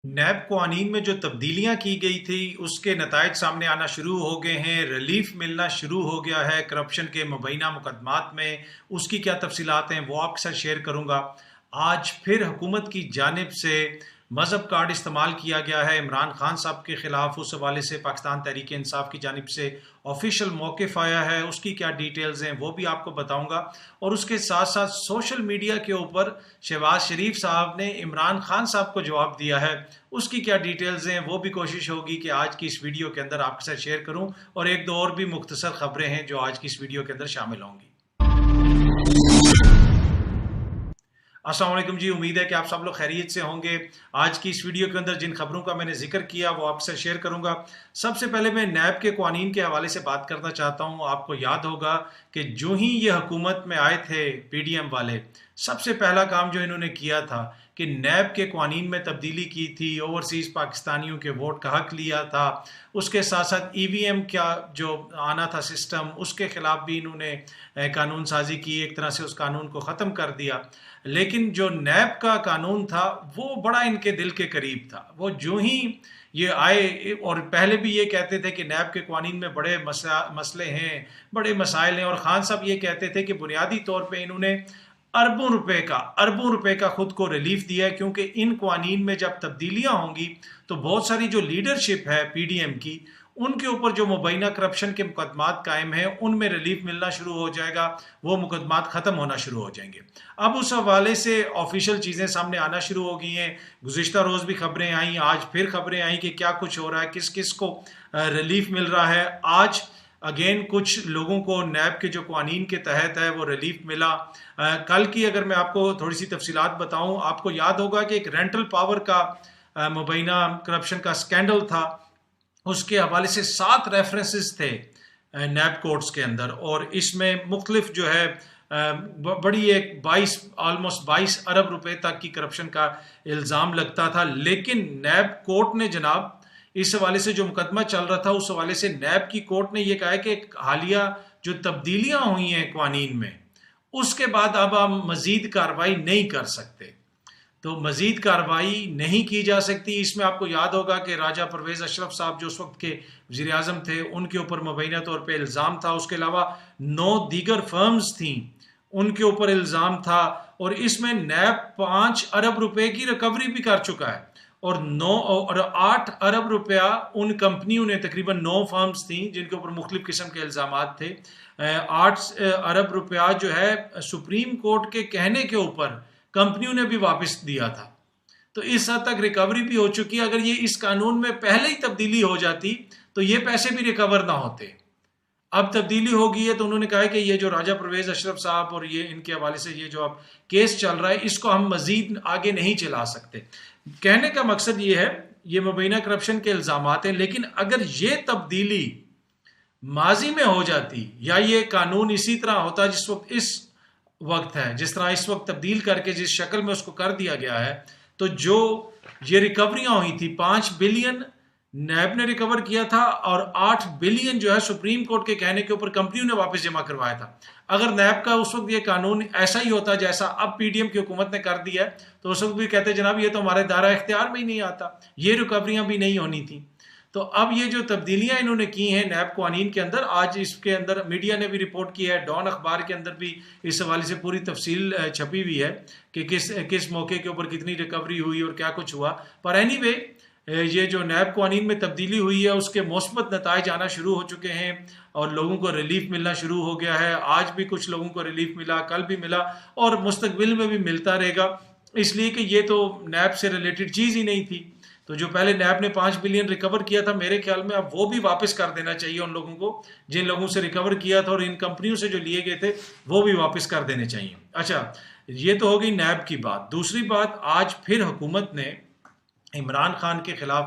NAB قوانین میں جو تبدیلیاں کی گئی تھی اس کے نتائج سامنے آنا شروع ہو گئے ہیں، ریلیف ملنا شروع ہو گیا ہے کرپشن کے مبینہ مقدمات میں۔ اس کی کیا تفصیلات ہیں وہ آپ کے ساتھ شیئر کروں گا۔ آج پھر حکومت کی جانب سے مذہب کارڈ استعمال کیا گیا ہے عمران خان صاحب کے خلاف، اس حوالے سے پاکستان تحریک انصاف کی جانب سے آفیشیل موقف آیا ہے، اس کی کیا ڈیٹیلز ہیں وہ بھی آپ کو بتاؤں گا۔ اور اس کے ساتھ ساتھ سوشل میڈیا کے اوپر شہباز شریف صاحب نے عمران خان صاحب کو جواب دیا ہے، اس کی کیا ڈیٹیلز ہیں وہ بھی کوشش ہوگی کہ آج کی اس ویڈیو کے اندر آپ کے ساتھ شیئر کروں، اور ایک دو اور بھی مختصر خبریں ہیں جو آج کی اس ویڈیو کے اندر شامل ہوں گی۔ السلام علیکم جی، امید ہے کہ آپ سب لوگ خیریت سے ہوں گے۔ آج کی اس ویڈیو کے اندر جن خبروں کا میں نے ذکر کیا وہ آپ کے ساتھ شیئر کروں گا۔ سب سے پہلے میں نیب کے قوانین کے حوالے سے بات کرنا چاہتا ہوں۔ آپ کو یاد ہوگا کہ جو ہی یہ حکومت میں آئے تھے پی ڈی ایم والے، سب سے پہلا کام جو انہوں نے کیا تھا کہ نیب کے قوانین میں تبدیلی کی تھی، اوورسیز پاکستانیوں کے ووٹ کا حق لیا تھا، اس کے ساتھ ساتھ ای وی ایم کا جو آنا تھا سسٹم، اس کے خلاف بھی انہوں نے قانون سازی کی، ایک طرح سے اس قانون کو ختم کر دیا۔ لیکن جو نیب کا قانون تھا وہ بڑا ان کے دل کے قریب تھا۔ وہ جو ہی یہ آئے، اور پہلے بھی یہ کہتے تھے کہ نیب کے قوانین میں بڑے مسئلے ہیں، بڑے مسائل ہیں، اور خان صاحب یہ کہتے تھے کہ بنیادی طور پہ انہوں نے اربوں روپے کا خود کو ریلیف دیا ہے، کیونکہ ان قوانین میں جب تبدیلیاں ہوں گی تو بہت ساری جو لیڈرشپ ہے پی ڈی ایم کی، ان کے اوپر جو مبینہ کرپشن کے مقدمات قائم ہیں ان میں ریلیف ملنا شروع ہو جائے گا، وہ مقدمات ختم ہونا شروع ہو جائیں گے۔ اب اس حوالے سے آفیشیل چیزیں سامنے آنا شروع ہو گئی ہیں۔ گزشتہ روز بھی خبریں آئیں، آج پھر خبریں آئیں کہ کیا کچھ ہو رہا ہے، کس کس کو ریلیف مل رہا ہے۔ آج اگین کچھ لوگوں کو نیب کے جو قوانین کے تحت ہے وہ ریلیف ملا۔ کل کی اگر میں آپ کو تھوڑی سی تفصیلات بتاؤں، آپ کو یاد ہوگا کہ ایک رینٹل پاور کا مبینہ کرپشن کا سکینڈل تھا، اس کے حوالے سے 7 ریفرنسز تھے نیب کورٹس کے اندر، اور اس میں مختلف جو ہے بڑی ایک آلموسٹ 22 ارب روپے تک کی کرپشن کا الزام لگتا تھا۔ لیکن نیب کورٹ نے جناب اس حوالے سے جو مقدمہ چل رہا تھا، اس حوالے سے نیب کی کورٹ نے یہ کہا ہے کہ حالیہ جو تبدیلیاں ہوئی ہیں قوانین میں، اس کے بعد اب ہم مزید کارروائی نہیں کر سکتے، تو مزید کارروائی نہیں کی جا سکتی۔ اس میں آپ کو یاد ہوگا کہ راجہ پرویز اشرف صاحب جو اس وقت کے وزیر اعظم تھے، ان کے اوپر مبینہ طور پہ الزام تھا، اس کے علاوہ 9 دیگر فرمز تھیں ان کے اوپر الزام تھا، اور اس میں نیب 5 ارب روپے کی ریکوری بھی کر چکا ہے، اور 8 ارب روپیہ ان کمپنیوں نے، تقریباً 9 فرمز تھیں جن کے اوپر مختلف قسم کے الزامات تھے، 8 ارب روپیہ جو ہے سپریم کورٹ کے کہنے کے اوپر کمپنیوں نے بھی واپس دیا تھا۔ تو اس حد تک ریکوری بھی ہو چکی ہے۔ اگر یہ اس قانون میں پہلے ہی تبدیلی ہو جاتی تو یہ پیسے بھی ریکور نہ ہوتے۔ اب تبدیلی ہو گئی ہے تو انہوں نے کہا ہے کہ یہ جو راجہ پرویز اشرف صاحب اور یہ ان کے حوالے سے یہ جو اب کیس چل رہا ہے، اس کو ہم مزید آگے نہیں چلا سکتے۔ کہنے کا مقصد یہ ہے، یہ مبینہ کرپشن کے الزامات ہیں، لیکن اگر یہ تبدیلی ماضی میں ہو جاتی، یا یہ قانون اسی طرح ہوتا جس وقت ہے، جس طرح اس وقت تبدیل کر کے جس شکل میں اس کو کر دیا گیا ہے، تو جو یہ ریکوریاں ہوئی تھی، 5 بلین نیب نے ریکور کیا تھا، اور 8 بلین جو ہے سپریم کورٹ کے کہنے کے اوپر کمپنیوں نے واپس جمع کروایا تھا۔ اگر نیب کا اس وقت یہ قانون ایسا ہی ہوتا جیسا اب پی ڈی ایم کی حکومت نے کر دیا ہے، تو اس وقت بھی کہتے جناب یہ تو ہمارے دائرہ اختیار میں ہی نہیں آتا، یہ ریکوریاں بھی نہیں ہونی تھیں۔ تو اب یہ جو تبدیلیاں انہوں نے کی ہیں نیب قوانین کے اندر، آج اس کے اندر میڈیا نے بھی رپورٹ کی ہے، ڈان اخبار کے اندر بھی اس حوالے سے پوری تفصیل چھپی ہوئی ہے کہ کس موقع کے اوپر کتنی ریکوری ہوئی اور کیا کچھ ہوا۔ پر اینی وے، یہ جو نیب قوانین میں تبدیلی ہوئی ہے اس کے مثبت نتائج آنا شروع ہو چکے ہیں، اور لوگوں کو ریلیف ملنا شروع ہو گیا ہے۔ آج بھی کچھ لوگوں کو ریلیف ملا، کل بھی ملا، اور مستقبل میں بھی ملتا رہے گا، اس لیے کہ یہ تو نیب سے ریلیٹڈ چیز ہی نہیں تھی۔ تو جو پہلے نیب نے 5 بلین ریکور کیا تھا، میرے خیال میں اب وہ بھی واپس کر دینا چاہیے ان لوگوں کو جن لوگوں سے ریکور کیا تھا، اور ان کمپنیوں سے جو لیے گئے تھے وہ بھی واپس کر دینے چاہیے۔ اچھا، یہ تو ہو گئی نیب کی بات۔ دوسری بات، آج پھر حکومت نے عمران خان کے خلاف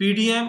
PDM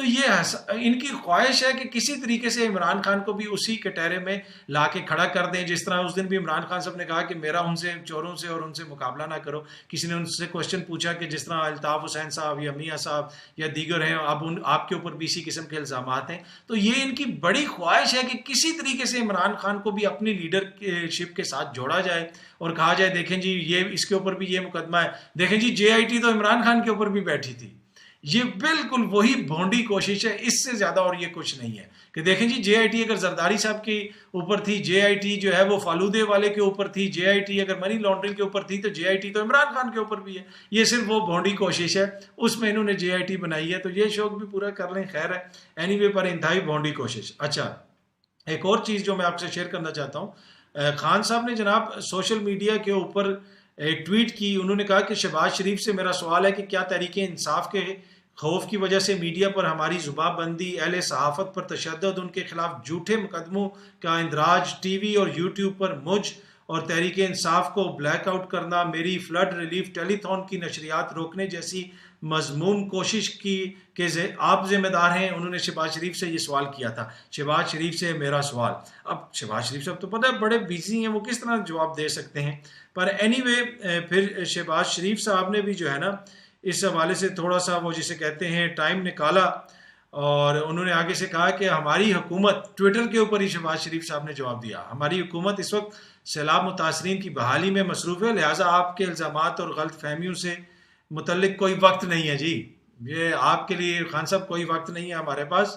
تو یہ ان کی خواہش ہے کہ کسی طریقے سے عمران خان کو بھی اسی کٹہرے میں لا کے کھڑا کر دیں. جس طرح اس دن بھی عمران خان صاحب نے کہا کہ میرا ان سے چوروں سے اور ان سے مقابلہ نہ کرو. کسی نے ان سے کوشچن پوچھا کہ جس طرح الطاف حسین صاحب یا میاں صاحب یا دیگر ہیں, اب آپ کے اوپر بھی اسی قسم کے الزامات ہیں. تو یہ ان کی بڑی خواہش ہے کہ کسی طریقے سے عمران خان کو بھی اپنی لیڈرشپ کے ساتھ جوڑا جائے اور کہا جائے دیکھیں جی یہ اس کے اوپر بھی یہ مقدمہ ہے, دیکھیں جی JIT تو عمران خان کے اوپر بھی بیٹھی تھی. یہ بالکل وہی بھونڈی کوشش ہے, اس سے زیادہ اور یہ کچھ نہیں ہے. کہ دیکھیں جی JIT اگر زرداری صاحب کے اوپر تھی, JIT جو ہے وہ فالودے والے کے اوپر تھی, JIT اگر منی لانڈرنگ کے اوپر تھی, تو JIT تو عمران خان کے اوپر بھی ہے. یہ صرف وہ بھونڈی کوشش ہے, اس میں انہوں نے JIT بنائی ہے, تو یہ شوق بھی پورا کر لیں, خیر ہے. اینی وے پر انتہائی بھونڈی کوشش. اچھا ایک اور چیز جو میں آپ سے شیئر کرنا چاہتا ہوں, خان صاحب نے جناب سوشل میڈیا کے اوپر ایک ٹویٹ کی. انہوں نے کہا کہ شہباز شریف سے میرا سوال ہے کہ کیا تحریک انصاف کے خوف کی وجہ سے میڈیا پر ہماری زبان بندی, اہل صحافت پر تشدد, ان کے خلاف جھوٹے مقدموں کا اندراج, ٹی وی اور یوٹیوب پر مجھ اور تحریک انصاف کو بلیک آؤٹ کرنا, میری فلڈ ریلیف ٹیلی تھون کی نشریات روکنے جیسی مضموم کوشش کی کہ آپ ذمہ دار ہیں. انہوں نے شہباز شریف سے یہ سوال کیا تھا. شہباز شریف سے میرا سوال, اب شہباز شریف صاحب تو پتہ ہے بڑے بیزی ہیں, وہ کس طرح جواب دے سکتے ہیں. پر اینی وے پھر شہباز شریف صاحب نے بھی جو ہے نا اس حوالے سے تھوڑا سا وہ جسے کہتے ہیں ٹائم نکالا, اور انہوں نے آگے سے کہا کہ ہماری حکومت, ٹویٹر کے اوپر ہی شہباز شریف صاحب نے جواب دیا, ہماری حکومت اس وقت سیلاب متاثرین کی بحالی میں مصروف ہے, لہٰذا آپ کے الزامات اور غلط فہمیوں سے متعلق کوئی وقت نہیں ہے. جی یہ آپ کے لیے خان صاحب کوئی وقت نہیں ہے ہمارے پاس.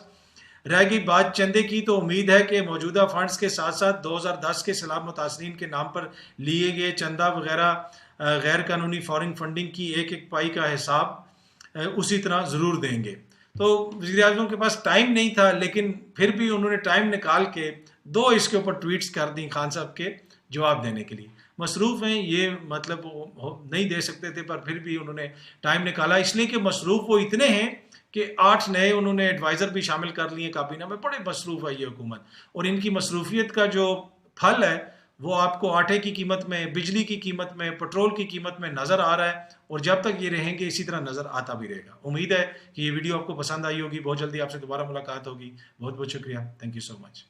رہ گئی بات چندے کی, تو امید ہے کہ موجودہ فنڈز کے ساتھ ساتھ 2010 کے سیلاب متاثرین کے نام پر لیے گئے چندہ وغیرہ غیر قانونی فارن فنڈنگ کی ایک ایک پائی کا حساب اسی طرح ضرور دیں گے. تو وزیر اعظم کے پاس ٹائم نہیں تھا, لیکن پھر بھی انہوں نے ٹائم نکال کے 2 اس کے اوپر ٹویٹس کر دیں خان صاحب کے جواب دینے کے لیے. مصروف ہیں یہ, مطلب نہیں دے سکتے تھے, پر پھر بھی انہوں نے ٹائم نکالا, اس لیے کہ مصروف وہ اتنے ہیں کہ 8 نئے انہوں نے ایڈوائزر بھی شامل کر لیے کابینہ میں. بڑے مصروف ہے یہ حکومت, اور ان کی مصروفیت کا جو پھل ہے وہ آپ کو آٹے کی قیمت میں, بجلی کی قیمت میں, پٹرول کی قیمت میں نظر آ رہا ہے, اور جب تک یہ رہیں گے اسی طرح نظر آتا بھی رہے گا. امید ہے کہ یہ ویڈیو آپ کو پسند آئی ہوگی. بہت جلدی آپ سے دوبارہ ملاقات ہوگی. بہت بہت شکریہ. Thank you so much.